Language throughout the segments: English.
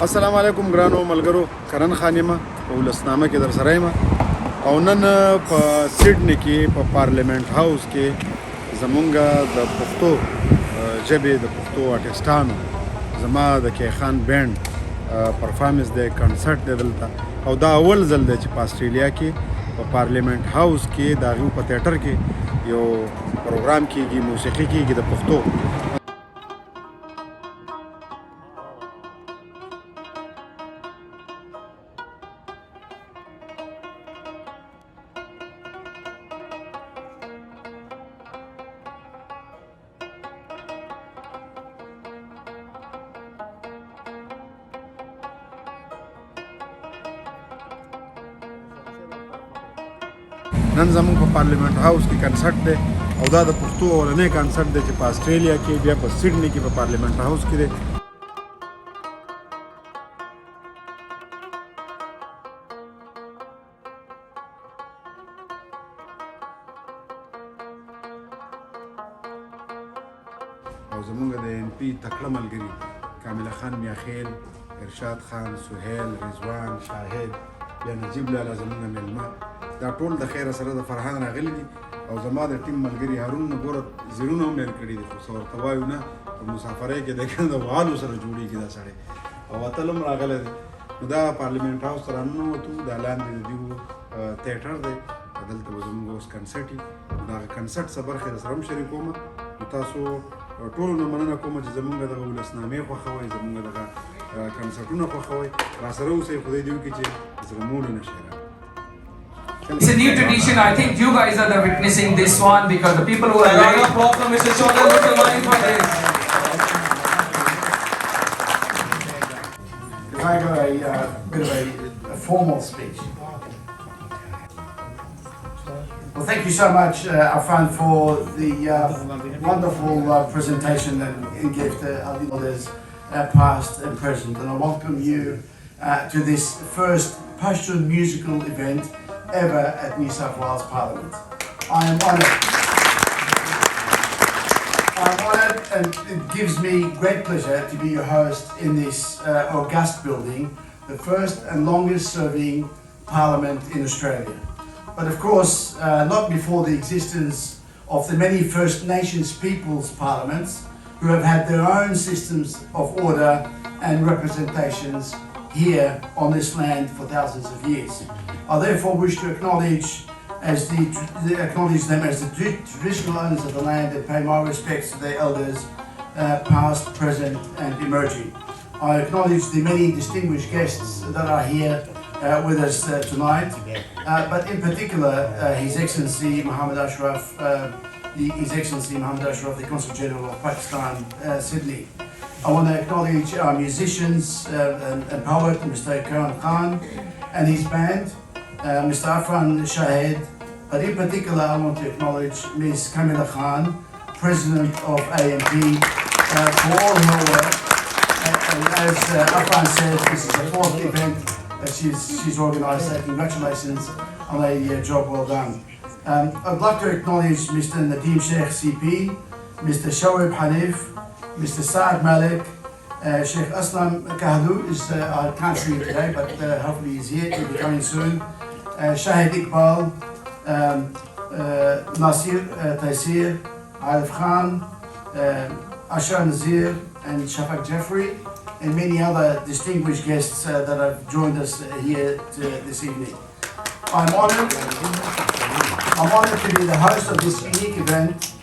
السلام علیکم ګرانو ملګرو کرن خانیمه اولس نامه کې در سره یم او نن په سیډني کې په پارلیمنت هاوس کې زمونږ د پښتو ژبې د پښتو آرټسټانو زما د کیخان بینډ پرفارمنس دی کنسرټ دی دلته او دا اول ځل دی چې په آسټريليا کې په پارلیمنت هاوس کې د هغوی په تیټر کې یو پروګرام کېږي موسیقي کېږي د پښتو نن زموږ په پارلیمنت هاوس کې کنسرټ دی او دا د پښتو اولنی کنسرټ دی چې په آسټريليا کې بیا په سیډني کې په پارلیمنت هاوس کې دی او زموږ د ان پی تکړه ملګري کامله خان میاخیل ارشاد خان سهیل رضوان شاهد بیا نجیب لالا زموږ میلمه دا ټول د خیره سره د فرحان راغلي دي او زما د ټیم ملګري هارون نه ګوره زیرونه هم لرې کړي دي خو څه ورته وایو نه په مسافرۍ کې دی که د غالو سره جوړېږي دا سړی او اتل هم راغلی دی نو دا پارلیمنت هاوس ته راننوتو دا لاندې د دوی تیټر دی دلته به زموږ اوس کنسرټ وي د هغه کنسرټ څه برخې در سره هم شریکوم نو تاسو ټولو نه مننه کوم چې زموږ دغه ولسنامې خوښوئ زموږ دغه کنسرټونه خوښوئ راسره اوسئ خدای دې وکړي چې زړه موړې نه شي It's a new tradition. I think you guys are the witnessing this one because the people who are very problem Mr. Shoukat Musalmani for this. If I got a bit of a formal speech. Well, thank you so much, Afan, for the wonderful presentation and gift of the elders, past and present, and I welcome you to this first Pashto musical event ever at New South Wales Parliament. I am honoured. I'm honoured and it gives me great pleasure to be your host in this august building, the first and longest serving Parliament in Australia. But of course, not before the existence of the many First Nations people's parliaments who have had their own systems of order and representations here on this land for thousands of years. I therefore wish to acknowledge them as the traditional owners of the land and pay my respects to their elders, past, present and emerging. I acknowledge the many distinguished guests that are here with us tonight, but in particular His Excellency Mohammed Ashraf, the Consul General of Pakistan, Sydney. I want to acknowledge our musicians and poet Mr. Karan and his band, Mr. Afan Shahid, but in particular I want to acknowledge Ms. Kamila Khan, President of AMP, for all her work. And as Afan said, this is the fourth event that she's organised, so congratulations on a job well done. I'd like to acknowledge Mr. Nadeem Sheikh CP, Mr. Shoaib Hanif, Mr. Saad Malik, Sheikh Aslam Kahlu is, I can't see him today, but hopefully he's here, he'll be coming soon. Shahid Iqbal, Nasir Taysir, Arif Khan, Ashar Nazir and Shafak Jeffrey and many other distinguished guests that have joined us here this evening. I'm honoured to be the host of this unique event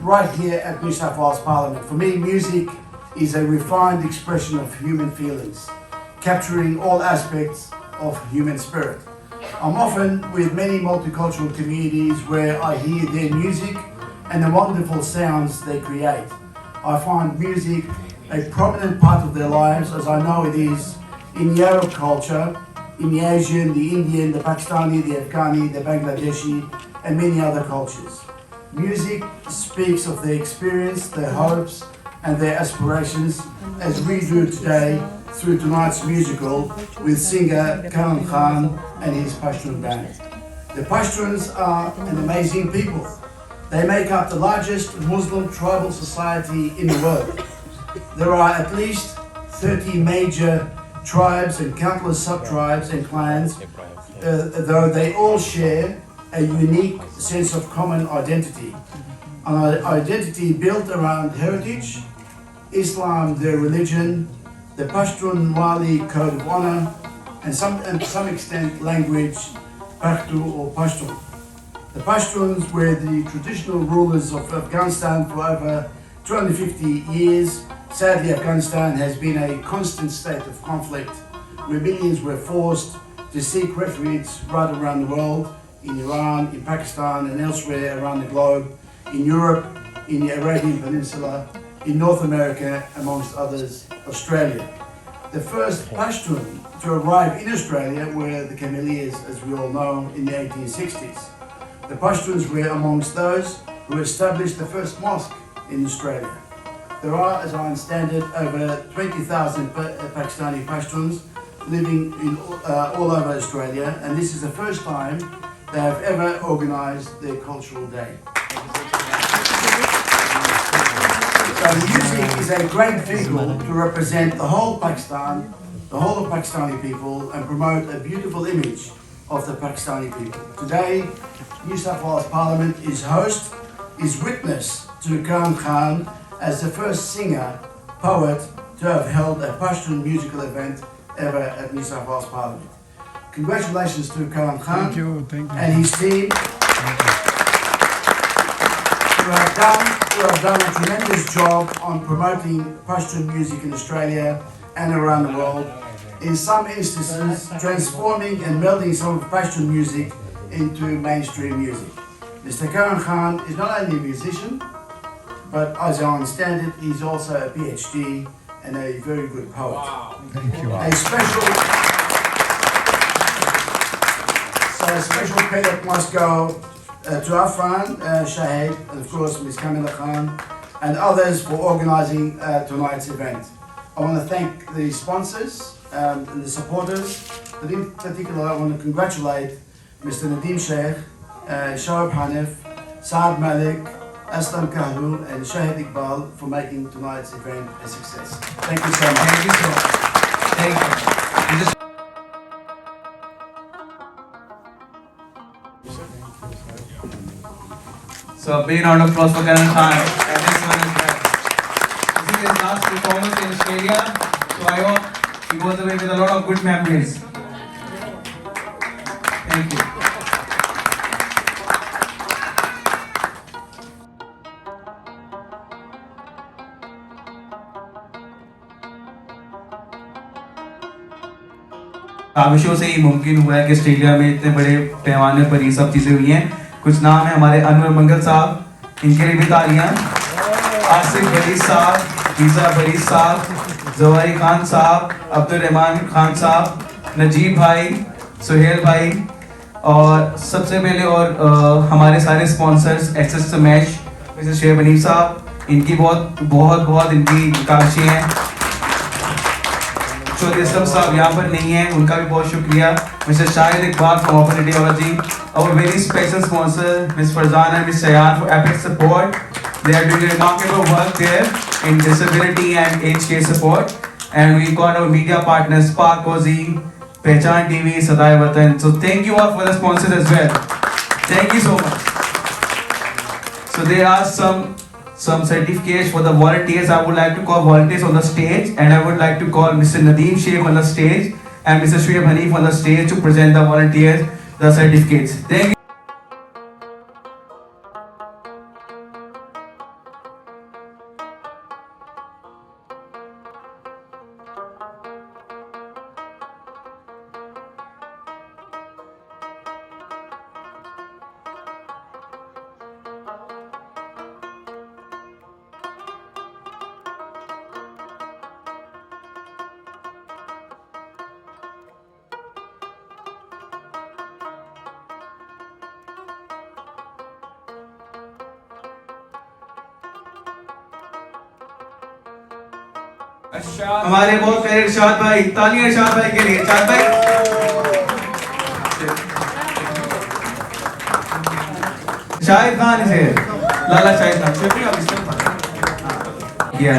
right here at New South Wales Parliament. For me, music is a refined expression of human feelings, capturing all aspects of human spirit. I'm often with many multicultural communities where I hear their music and the wonderful sounds they create. I find music a prominent part of their lives, as I know it is in the Arab culture, in the Asian, the Indian, the Pakistani, the Afghani, the Bangladeshi, and many other cultures. Music speaks of their experience, their hopes, and their aspirations, as we do today through tonight's musical with singer Karan and his Pashtun band. The Pashtuns are an amazing people. They make up the largest Muslim tribal society in the world. There are at least 30 major tribes and countless sub-tribes and clans, though they all share a unique sense of common identity. An identity built around heritage, Islam, their religion, the Pashtun Wali code of honor, and to some extent language, Pukhto or Pashto. The Pashtuns were the traditional rulers of Afghanistan for over 250 years. Sadly, Afghanistan has been a constant state of conflict where millions were forced to seek refuge right around the world, in Iran, in Pakistan and elsewhere around the globe, in Europe, in the Arabian Peninsula, in North America, amongst others, Australia. The first Pashtun to arrive in Australia were the Kamellias, as we all know, in the 1860s. The Pashtuns were amongst those who established the first mosque in Australia. There are, as I understand it, over 20,000 Pakistani Pashtuns living in all over Australia, and this is the first time they have ever organised their cultural day. So music is a great vehicle to represent the whole Pakistan, the whole of Pakistani people, and promote a beautiful image of the Pakistani people. Today, New South Wales Parliament is witness to Karan Khan as the first singer, poet, to have held a Pashtun musical event ever at New South Wales Parliament. Congratulations to Karan Khan and his team who have done a tremendous job on promoting Pashtun music in Australia and around the world. In some instances, transforming and melding some of Pashtun music into mainstream music. Mr. Karan Khan is not only a musician, but as I understand it, he's also a PhD and a very good poet. Wow. Thank you. A special credit must go to Afan, Shahid, and of course Ms. Kamila Khan, and others for organising tonight's event. I want to thank the sponsors and the supporters, but in particular I want to congratulate Mr. Nadeem Sheikh, Shoaib Hanif, Saad Malik, Aslam Kahlu and Shahid Iqbal for making tonight's event a success. Thank you so much. Thank you so much. Thank you. So a big round of applause for Karan Khan. And this one is that. This is his last performance in Australia. So I hope he goes away with a lot of good memories. Thank you. काविशों से ही मुमकिन हुआ है कि Australia में इतने बड़े पैमाने पर ये सब चीज़ें हुई हैं। कुछ नाम है हमारे अनवर मंगल साहब, इनके लिए भी तालियां। आसिफ बरी साहब, इज़हार बरी साहब, जवारी खान साहब, अब्दुल रहमान खान साहब, नजीब भाई, सुहेल भाई और सबसे पहले और हमारे सारे स्पॉन्सर्स SSMG, मिस्टर शेख बनीर साहब, इनकी बहुत इनकी काविशें हैं। सब साहब यहाँ पर नहीं है, उनका भी बहुत शुक्रिया। Mister Shahid Iqbal from open radiology, our very special sponsor Ms. Farhan and Ms. Shahid for epic support. They are doing remarkable work there in disability and aged care support. And we got our media partners Spark Ozi, Pehchan TV, Sadai Watan. So thank you all for the sponsors as well. Thank you so much. So there are some certificates for the volunteers. I would like to call volunteers on the stage, and I would like to call Mr. Nadeem Sheikh on the stage and Mr. Shoaib Hanif on the stage to present the volunteers the certificates. Thank you. हमारे बहुत प्यारे इरशाद भाई, तालियां इरशाद भाई के लिए। इरशाद भाई शाहिद खान से लाला शाहिद खान, शुक्रिया किया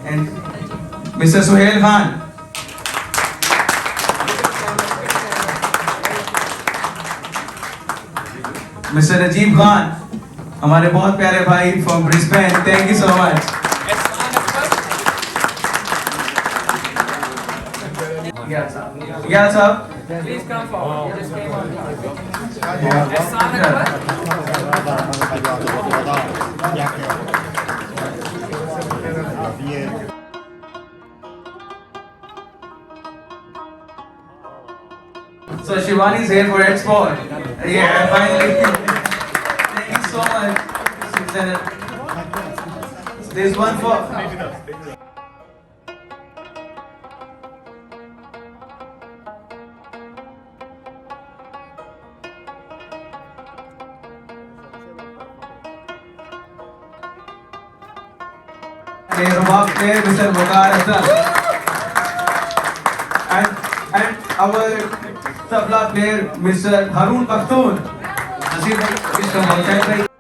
and mister Suhail Khan, mister Ajeeb Khan, हमारे बहुत प्यारे भाई from Brisbane, thank you so much. या साहब Please come forward. You just came on. So Shivani is here for export. Yeah, finally. Thank you so much. There's one for. Rabab player, Mr. Waqar Atal. And our tabla player, Mr. Harun Pukhtoon. Nasir bhai, please come on, Shahid bhai.